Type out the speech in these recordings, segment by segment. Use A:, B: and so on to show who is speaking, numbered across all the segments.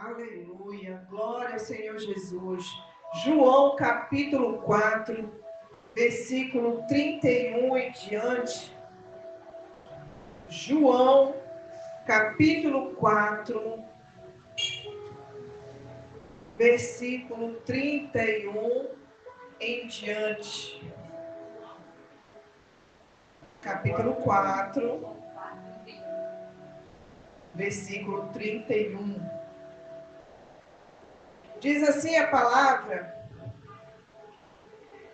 A: Aleluia, glória ao Senhor Jesus. João capítulo 4, versículo 31 em diante. João capítulo 4, versículo 31 em diante. Capítulo 4, versículo 31. Diz assim a palavra: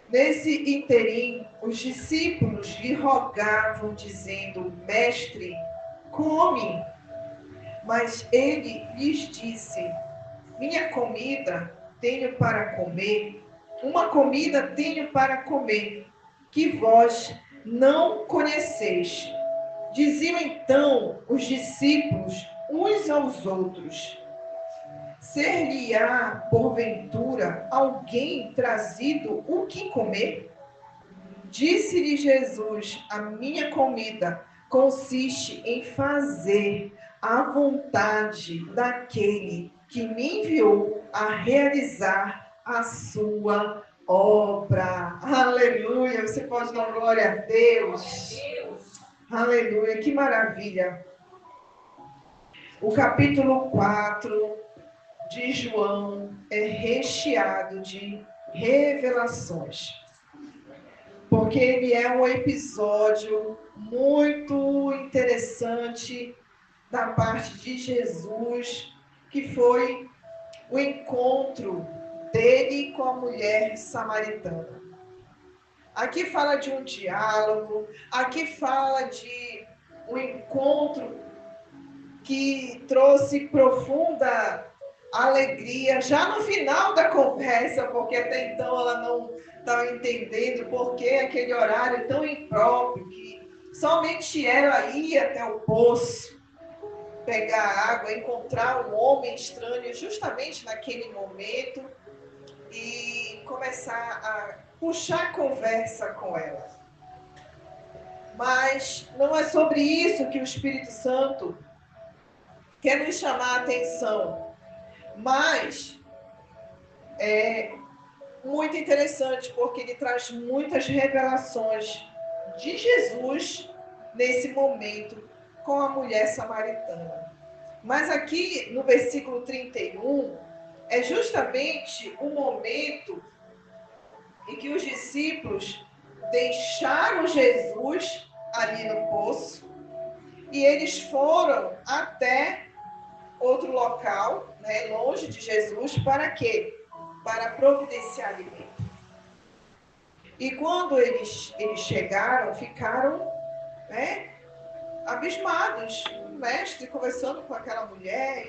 A: nesse interim, os discípulos lhe rogavam, dizendo: Mestre, come. Mas ele lhes disse: Minha comida tenho para comer, uma comida tenho para comer, que vós não conheceis. Diziam então os discípulos uns aos outros: Ser-lhe-á, porventura, alguém trazido o que comer? Disse-lhe Jesus: A minha comida consiste em fazer a vontade daquele que me enviou a realizar a sua obra. Aleluia! Você pode dar glória a Deus. Aleluia, que maravilha. O capítulo 4 de João é recheado de revelações, porque ele é um episódio muito interessante da parte de Jesus, que foi o encontro dele com a mulher samaritana. Aqui fala de um diálogo, aqui fala de um encontro que trouxe profunda alegria, já no final da conversa, porque até então ela não estava entendendo por que aquele horário tão impróprio, que somente ela ia até o poço pegar água, encontrar um homem estranho justamente naquele momento e começar a puxar conversa com ela. Mas não é sobre isso que o Espírito Santo quer nos chamar a atenção. Mas é muito interessante porque ele traz muitas revelações de Jesus nesse momento com a mulher samaritana. Mas aqui no versículo 31 é justamente o momento em que os discípulos deixaram Jesus ali no poço e eles foram até outro local, né, longe de Jesus, para quê? Para providenciar alimento. E quando eles chegaram, ficaram, né, abismados, o mestre conversando com aquela mulher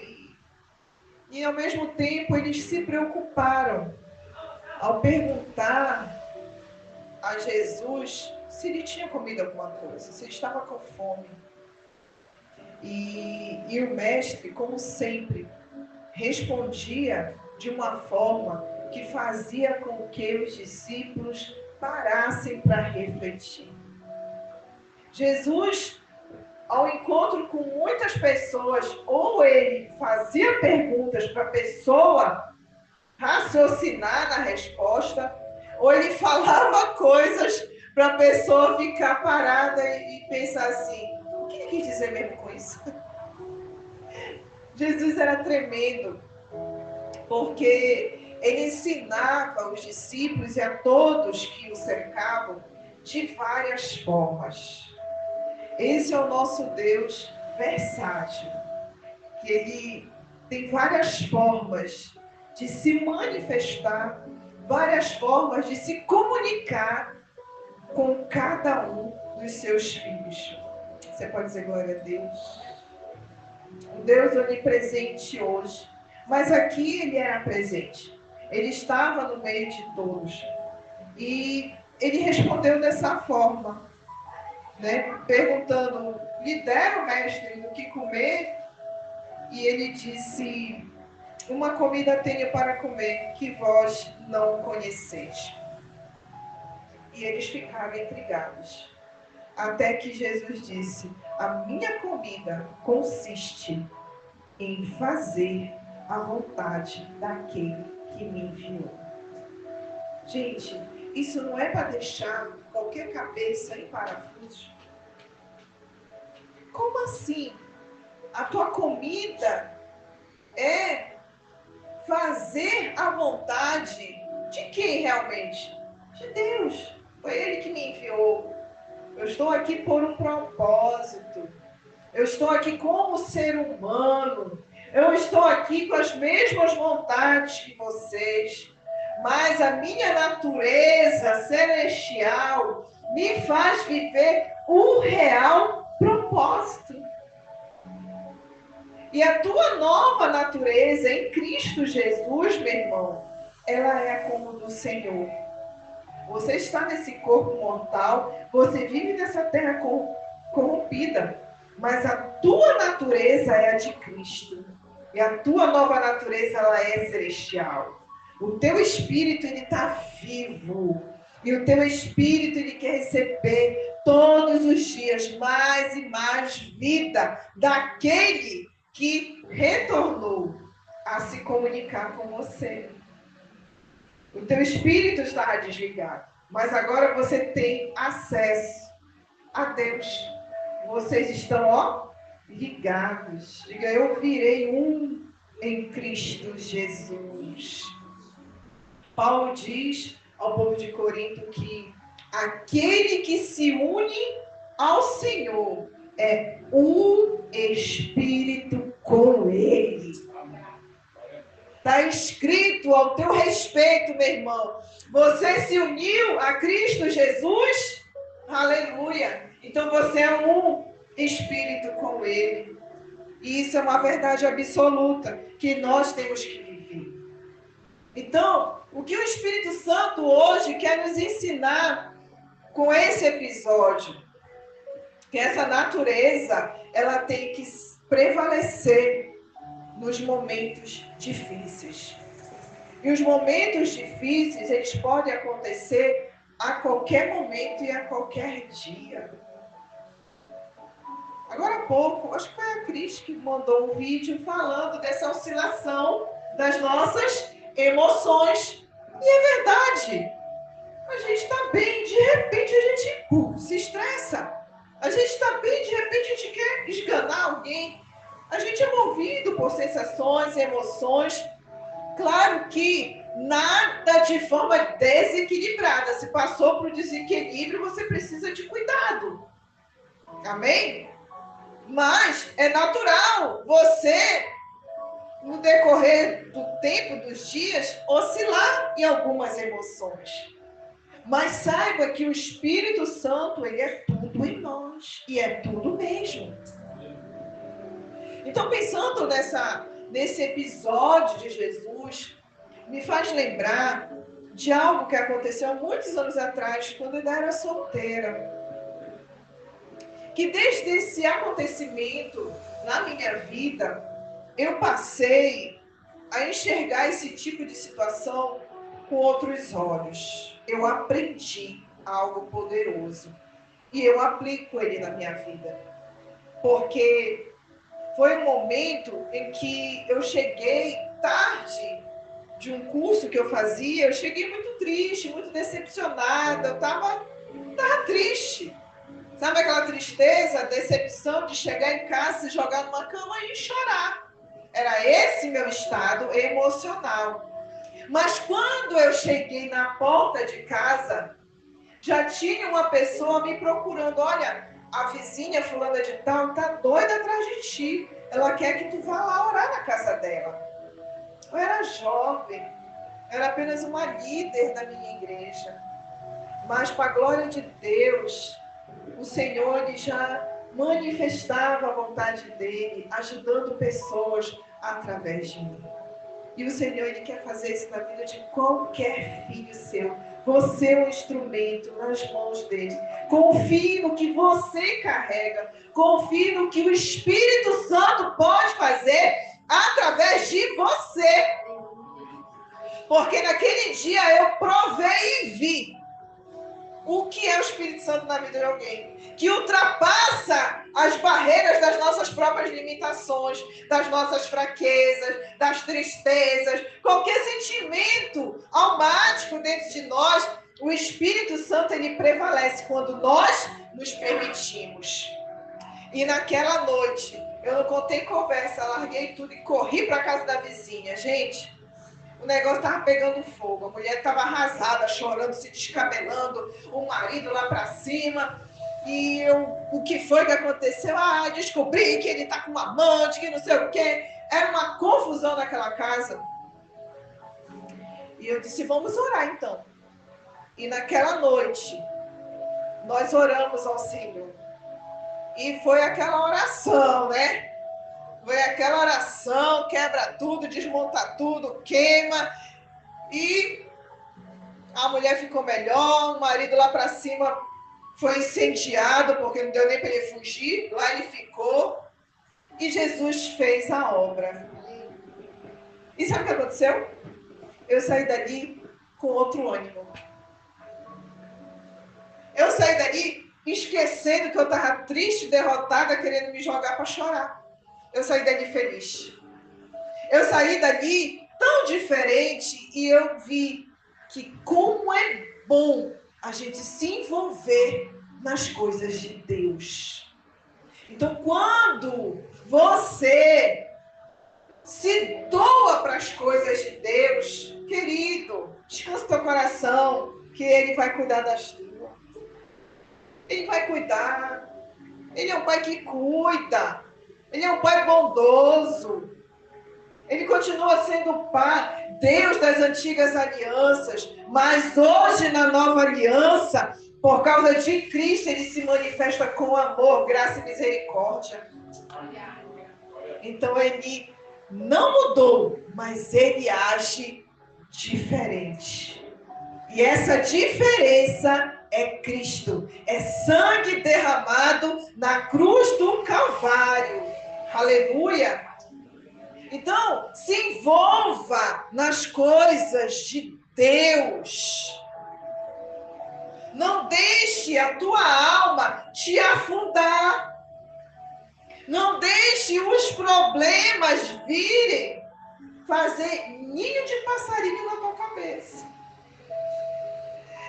A: e ao mesmo tempo eles se preocuparam ao perguntar a Jesus se ele tinha comido alguma coisa, se ele estava com fome. E o mestre, como sempre, respondia de uma forma que fazia com que os discípulos parassem para refletir. Jesus, ao encontro com muitas pessoas, ou ele fazia perguntas para a pessoa raciocinar na resposta, ou ele falava coisas para a pessoa ficar parada e pensar assim: o que ele quis dizer mesmo com isso? Jesus era tremendo, porque ele ensinava aos discípulos e a todos que o cercavam de várias formas. Esse é o nosso Deus versátil, que ele tem várias formas de se manifestar, várias formas de se comunicar com cada um dos seus filhos. Você pode dizer glória a Deus? Um Deus onipresente hoje. Mas aqui ele era presente. Ele estava no meio de todos. E ele respondeu dessa forma, né? Perguntando: lhe deram, mestre, do que comer? E ele disse: uma comida tenho para comer que vós não conheceis. E eles ficaram intrigados. Até que Jesus disse: a minha comida consiste em fazer a vontade daquele que me enviou. Gente, isso não é para deixar qualquer cabeça em parafuso. Como assim? A tua comida é fazer a vontade de quem realmente? De Deus. Foi Ele que me enviou. Eu estou aqui por um propósito. Eu estou aqui como ser humano. Eu estou aqui com as mesmas vontades que vocês. Mas a minha natureza celestial me faz viver um real propósito. E a tua nova natureza em Cristo Jesus, meu irmão, ela é como do Senhor. Você está nesse corpo mortal, você vive nessa terra corrompida, mas a tua natureza é a de Cristo. E a tua nova natureza, ela é celestial. O teu espírito, ele está vivo. E o teu espírito, ele quer receber todos os dias mais e mais vida daquele que retornou a se comunicar com você. O teu espírito estava desligado, mas agora você tem acesso a Deus. Vocês estão, ó, ligados. Diga, eu virei um em Cristo Jesus. Paulo diz ao povo de Corinto que aquele que se une ao Senhor é um espírito com Ele. Está escrito ao teu respeito, meu irmão. Você se uniu a Cristo Jesus? Aleluia. Então você é um espírito com Ele. E isso é uma verdade absoluta que nós temos que viver. Então, o que o Espírito Santo hoje quer nos ensinar com esse episódio? Que essa natureza, ela tem que prevalecer nos momentos difíceis. E os momentos difíceis, eles podem acontecer a qualquer momento e a qualquer dia. Agora há pouco, acho que foi a Cris que mandou um vídeo falando dessa oscilação das nossas emoções. E é verdade. A gente está bem, de repente a gente se estressa. A gente está bem, de repente a gente quer esganar alguém. A gente é movido por sensações, emoções. Claro que nada de forma desequilibrada. Se passou para o desequilíbrio, você precisa de cuidado. Amém? Mas é natural você, no decorrer do tempo, dos dias, oscilar em algumas emoções. Mas saiba que o Espírito Santo, ele é tudo em nós. E é tudo mesmo. Então, pensando nesse episódio de Jesus, me faz lembrar de algo que aconteceu há muitos anos atrás, quando eu era solteira. Que desde esse acontecimento na minha vida, eu passei a enxergar esse tipo de situação com outros olhos. Eu aprendi algo poderoso e eu aplico ele na minha vida. Porque foi um momento em que eu cheguei tarde de um curso que eu fazia, eu cheguei muito triste, muito decepcionada, eu estava triste. Sabe aquela tristeza, decepção de chegar em casa, se jogar numa cama e chorar. Era esse meu estado emocional. Mas quando eu cheguei na porta de casa, já tinha uma pessoa me procurando. Olha, a vizinha fulana de tal tá doida atrás de ti. Ela quer que tu vá lá orar na casa dela. Eu era jovem, era apenas uma líder da minha igreja. Mas, para a glória de Deus, o Senhor ele já manifestava a vontade dele, ajudando pessoas através de mim. E o Senhor ele quer fazer isso na vida de qualquer filho seu. Você é um instrumento nas mãos dele. Confie no que você carrega. Confie no que o Espírito Santo pode fazer através de você. Porque naquele dia eu provei e vi o que é o Espírito Santo na vida de alguém, que ultrapassa as barreiras das nossas próprias limitações, das nossas fraquezas, das tristezas, qualquer sentimento almático dentro de nós. O Espírito Santo, ele prevalece quando nós nos permitimos. E naquela noite, eu não contei conversa, larguei tudo e corri para a casa da vizinha. Gente, o negócio estava pegando fogo. A mulher estava arrasada, chorando, se descabelando, o marido lá para cima. E o que foi que aconteceu? Ah, descobri que ele está com uma amante, que não sei o quê. Era uma confusão naquela casa. E eu disse, vamos orar então. E naquela noite, nós oramos ao Senhor. E foi aquela oração, né? Foi aquela oração, quebra tudo, desmonta tudo, queima. E a mulher ficou melhor, o marido lá para cima foi incendiado, porque não deu nem para ele fugir. Lá ele ficou. E Jesus fez a obra. E sabe o que aconteceu? Eu saí dali com outro ânimo. Eu saí dali esquecendo que eu estava triste, derrotada, querendo me jogar para chorar. Eu saí dali feliz. Eu saí dali tão diferente e eu vi que como é bom a gente se envolver nas coisas de Deus. Então, quando você se doa para as coisas de Deus, querido, descansa teu coração, que Ele vai cuidar das tuas. Ele vai cuidar. Ele é um pai que cuida. Ele é um pai bondoso. Ele continua sendo o Pai, Deus das antigas alianças. Mas hoje, na nova aliança, por causa de Cristo, Ele se manifesta com amor, graça e misericórdia. Então, Ele não mudou, mas Ele age diferente. E essa diferença é Cristo. É sangue derramado na cruz do Calvário. Aleluia! Então, se envolva nas coisas de Deus. Não deixe a tua alma te afundar. Não deixe os problemas virem fazer ninho de passarinho na tua cabeça.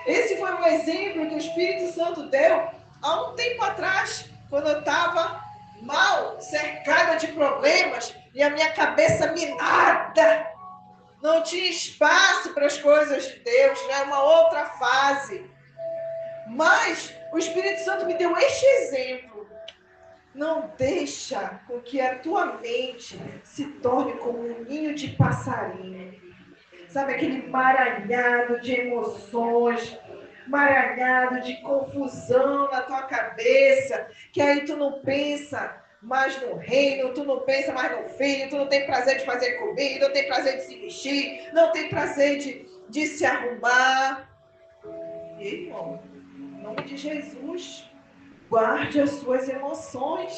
A: Esse foi um exemplo que o Espírito Santo deu há um tempo atrás, quando eu estava mal, cercada de problemas, e a minha cabeça minada. Não tinha espaço para as coisas de Deus, já é uma outra fase. Mas o Espírito Santo me deu este exemplo. Não deixa com que a tua mente se torne como um ninho de passarinho. Sabe, aquele emaranhado de emoções, emaranhado de confusão na tua cabeça, que aí tu não pensa mais no reino, tu não pensa mais no filho, tu não tem prazer de fazer comida, não tem prazer de se vestir, não tem prazer de se arrumar. E, irmão, em nome de Jesus, guarde as suas emoções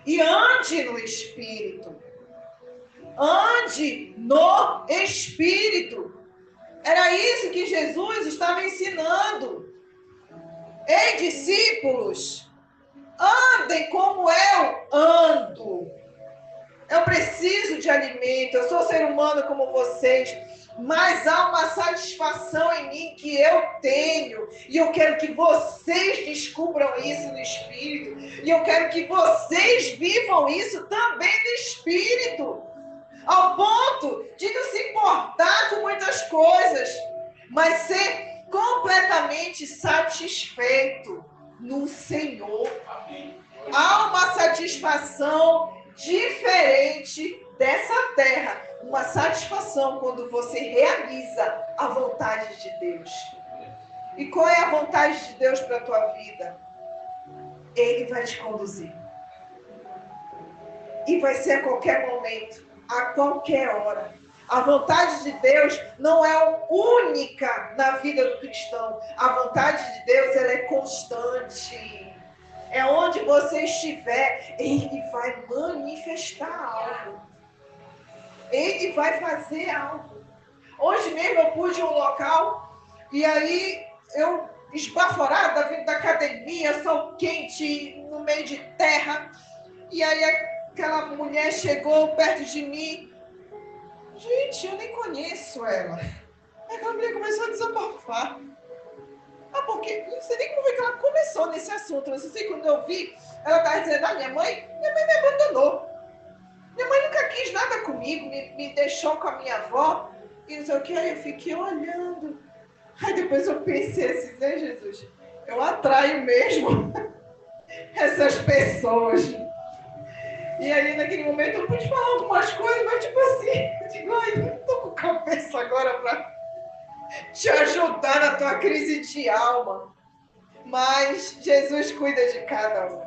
A: e ande no Espírito. Ande no Espírito. Era isso que Jesus estava ensinando. Ei, discípulos, andem como eu ando. Eu preciso de alimento, eu sou ser humano como vocês, mas há uma satisfação em mim que eu tenho, e eu quero que vocês descubram isso no Espírito, e eu quero que vocês vivam isso também no Espírito, ao ponto de não se importar com muitas coisas, mas ser completamente satisfeito no Senhor. Há uma satisfação diferente dessa terra, uma satisfação quando você realiza a vontade de Deus. E qual é a vontade de Deus para a tua vida? Ele vai te conduzir. E vai ser a qualquer momento, a qualquer hora. A vontade de Deus não é única na vida do cristão. A vontade de Deus, ela é constante. É onde você estiver, Ele vai manifestar algo. Ele vai fazer algo. Hoje mesmo eu pude um local e aí eu esbaforada, vindo da academia, sol quente, no meio de terra. E aí aquela mulher chegou perto de mim. Gente, eu nem conheço ela. Aí aquela mulher começou a desabafar. Porque não sei nem como é que ela começou nesse assunto. Eu sei quando eu vi, ela estava dizendo, minha mãe me abandonou. Minha mãe nunca quis nada comigo, me deixou com a minha avó. E não sei o que, aí eu fiquei olhando. Aí depois eu pensei assim, né, Jesus, eu atraio mesmo essas pessoas. E aí naquele momento eu pude falar algumas coisas, mas tipo assim, eu digo, ai, não tô com cabeça agora para te ajudar na tua crise de alma. Mas Jesus cuida de cada um.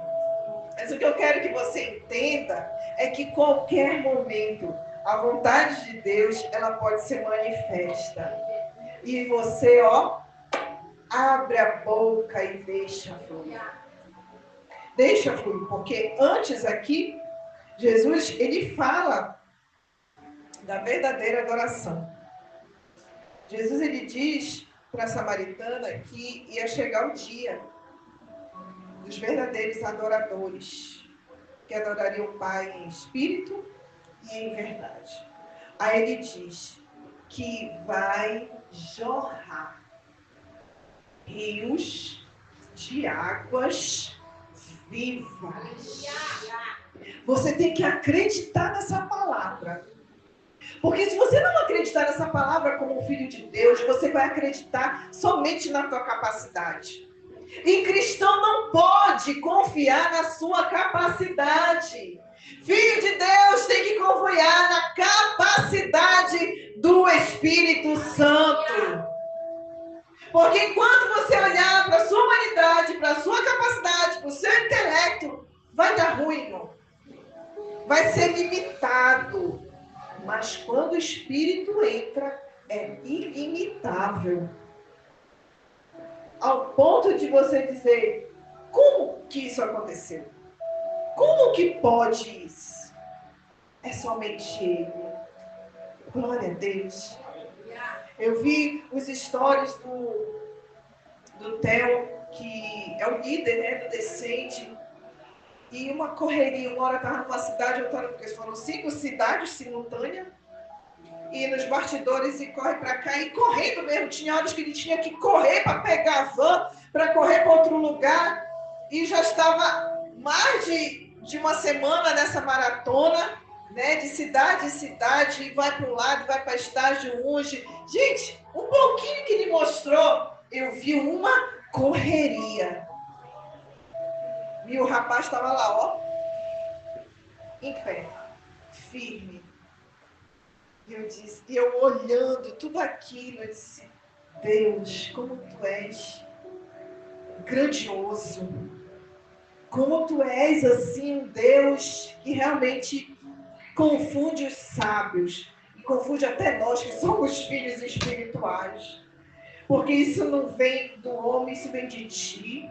A: Mas o que eu quero que você entenda é que qualquer momento a vontade de Deus, ela pode ser manifesta. E você, abre a boca e deixa fluir. Deixa fluir, porque antes aqui, Jesus, ele fala da verdadeira adoração. Jesus, ele diz para a samaritana que ia chegar o dia dos verdadeiros adoradores, que adorariam o Pai em espírito e em verdade. Aí ele diz que vai jorrar rios de águas vivas. Você tem que acreditar nessa palavra. Porque se você não acreditar nessa palavra como filho de Deus, você vai acreditar somente na tua capacidade. E cristão não pode confiar na sua capacidade. Filho de Deus tem que confiar na capacidade do Espírito Santo. Porque enquanto você olhar para a sua humanidade, para a sua capacidade, para o seu intelecto, vai dar ruim, irmão. Vai ser limitado. Mas quando o Espírito entra, é ilimitável. Ao ponto de você dizer, como que isso aconteceu? Como que pode isso? É somente Ele. Glória a Deus. Eu vi os stories do Theo, que é o líder, né, do Descende, e uma correria. Uma hora estava numa cidade, outra hora, porque foram 5 cidades simultâneas, e nos bastidores, e corre para cá, e correndo mesmo. Tinha horas que ele tinha que correr para pegar a van, para correr para outro lugar, e já estava mais de uma semana nessa maratona, né, de cidade em cidade, e vai para um lado, vai para estágio unge. Gente, um pouquinho que ele mostrou, eu vi uma correria. E o rapaz estava lá, em pé, firme. E eu olhando tudo aquilo, eu disse, Deus, como tu és grandioso. Como tu és, assim, um Deus que realmente confunde os sábios. E confunde até nós, que somos filhos espirituais. Porque isso não vem do homem, isso vem de ti.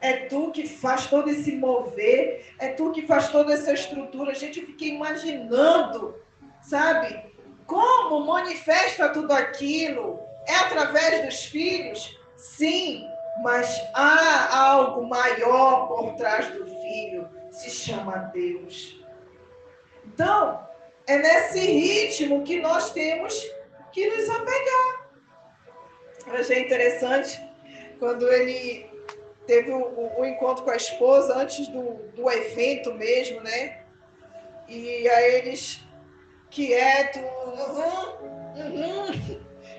A: É tu que faz todo esse mover. É tu que faz toda essa estrutura. Gente, eu fiquei imaginando, sabe? Como manifesta tudo aquilo? É através dos filhos? Sim, mas há algo maior por trás do filho. Se chama Deus. Então, é nesse ritmo que nós temos que nos apegar. Eu achei interessante quando ele teve o encontro com a esposa antes do evento mesmo, né? E aí eles quietos,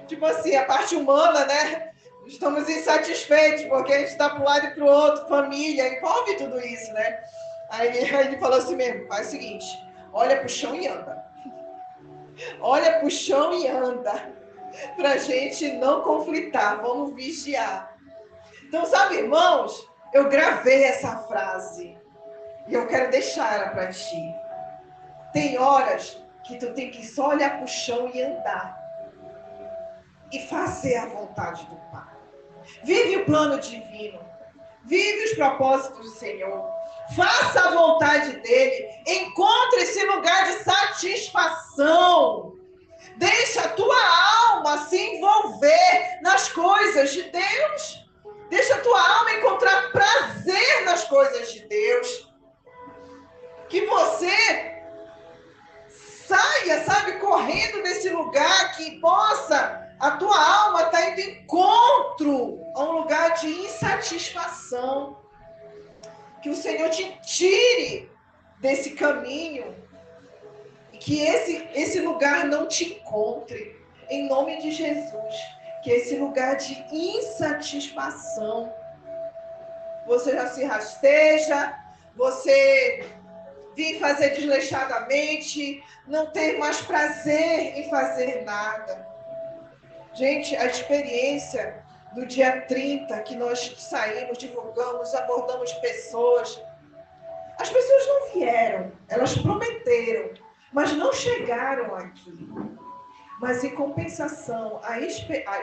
A: tipo assim, a parte humana, né? Estamos insatisfeitos porque a gente está para um lado e para o outro, família, envolve tudo isso, né? Aí ele falou assim mesmo, faz o seguinte, olha para o chão e anda. Olha para o chão e anda. Para a gente não conflitar, vamos vigiar. Então, sabe, irmãos, eu gravei essa frase e eu quero deixar ela para ti. Tem horas que tu tem que só olhar para o chão e andar. E fazer a vontade do Pai. Vive o plano divino. Vive os propósitos do Senhor. Faça a vontade dele. Encontre esse lugar de satisfação. Deixa a tua alma se envolver nas coisas de Deus. Deixa a tua alma encontrar prazer nas coisas de Deus. Que você saia, sabe, correndo nesse lugar, que possa, a tua alma estar indo de encontro a um lugar de insatisfação. Que o Senhor te tire desse caminho e que esse lugar não te encontre, em nome de Jesus. Que esse lugar de insatisfação, você já se rasteja, você vive fazer desleixadamente, não tem mais prazer em fazer nada. Gente, a experiência do dia 30, que nós saímos, divulgamos, abordamos pessoas, as pessoas não vieram, elas prometeram, mas não chegaram aqui. Mas em compensação,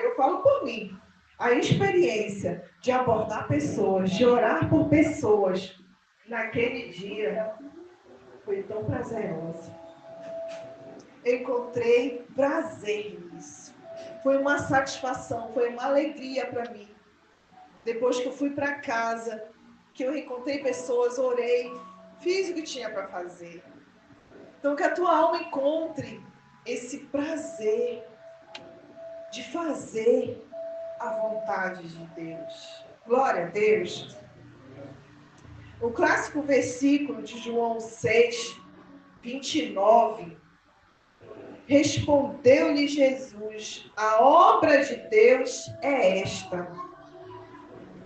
A: eu falo por mim, a experiência de abordar pessoas, de orar por pessoas, naquele dia, foi tão prazerosa. Eu encontrei prazer nisso. Foi uma satisfação, foi uma alegria para mim. Depois que eu fui para casa, que eu encontrei pessoas, orei, fiz o que tinha para fazer. Então, que a tua alma encontre esse prazer de fazer a vontade de Deus. Glória a Deus. O clássico versículo de João 6, 29. Respondeu-lhe Jesus: a obra de Deus é esta,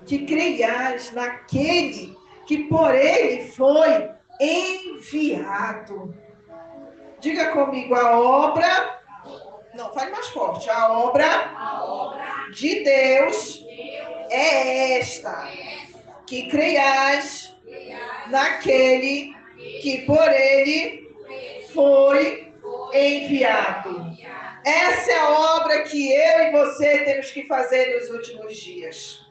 A: que creiais naquele que por ele foi enviado. Diga comigo, a obra... Não, fale mais forte. A obra de Deus é esta, que creiais naquele que por ele foi enviado. Essa é a obra que eu e você temos que fazer nos últimos dias.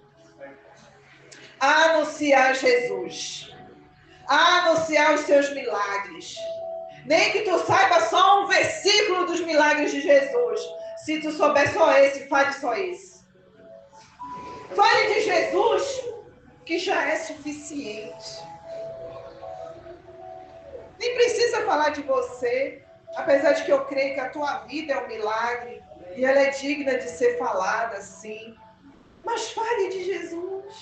A: Anunciar Jesus. Anunciar os seus milagres. Nem que tu saiba só um versículo dos milagres de Jesus. Se tu souber só esse, fale só esse. Fale de Jesus, que já é suficiente. Nem precisa falar de você, apesar de que eu creio que a tua vida é um milagre e ela é digna de ser falada, sim. Mas fale de Jesus.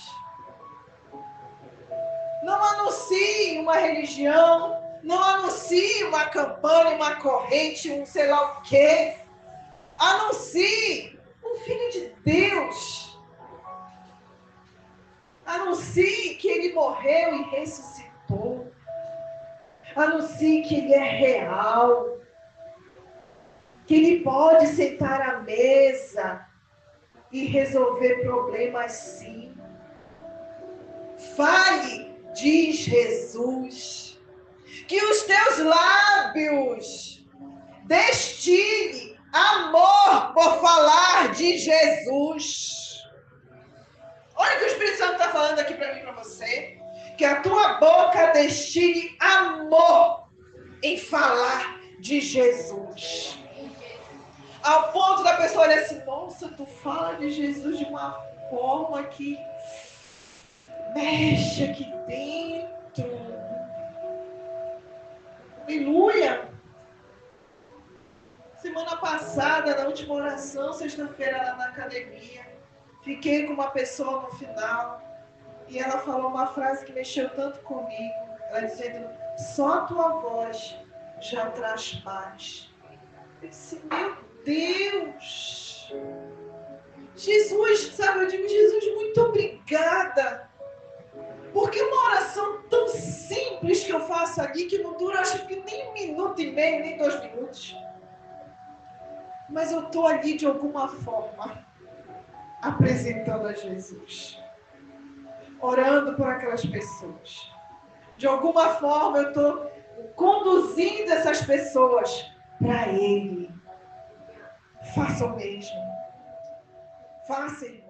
A: Não anuncie uma religião, não anuncie uma campanha, uma corrente, um sei lá o quê. Anuncie o Filho de Deus. Anuncie que ele morreu e ressuscitou. Anuncie que ele é real. Que ele pode sentar à mesa e resolver problemas, sim. Fale, diz Jesus, que os teus lábios destile amor por falar de Jesus. Olha o que o Espírito Santo está falando aqui para mim e para você. Que a tua boca destile amor em falar de Jesus. Ao ponto da pessoa olhar assim, nossa, tu fala de Jesus de uma forma que mexe aqui dentro. Aleluia. Semana passada, na última oração, sexta-feira lá na academia, fiquei com uma pessoa no final e ela falou uma frase que mexeu tanto comigo. Ela dizendo, só a tua voz já traz paz. Eu disse, meu Deus! Jesus, sabe, eu digo, Jesus, muito obrigada. Porque uma oração tão simples que eu faço ali, que não dura, acho que nem 1 minuto e meio, nem 2 minutos. Mas eu estou ali de alguma forma, apresentando a Jesus. Orando por aquelas pessoas. De alguma forma eu estou conduzindo essas pessoas para Ele. Faça o mesmo. Faça, irmão.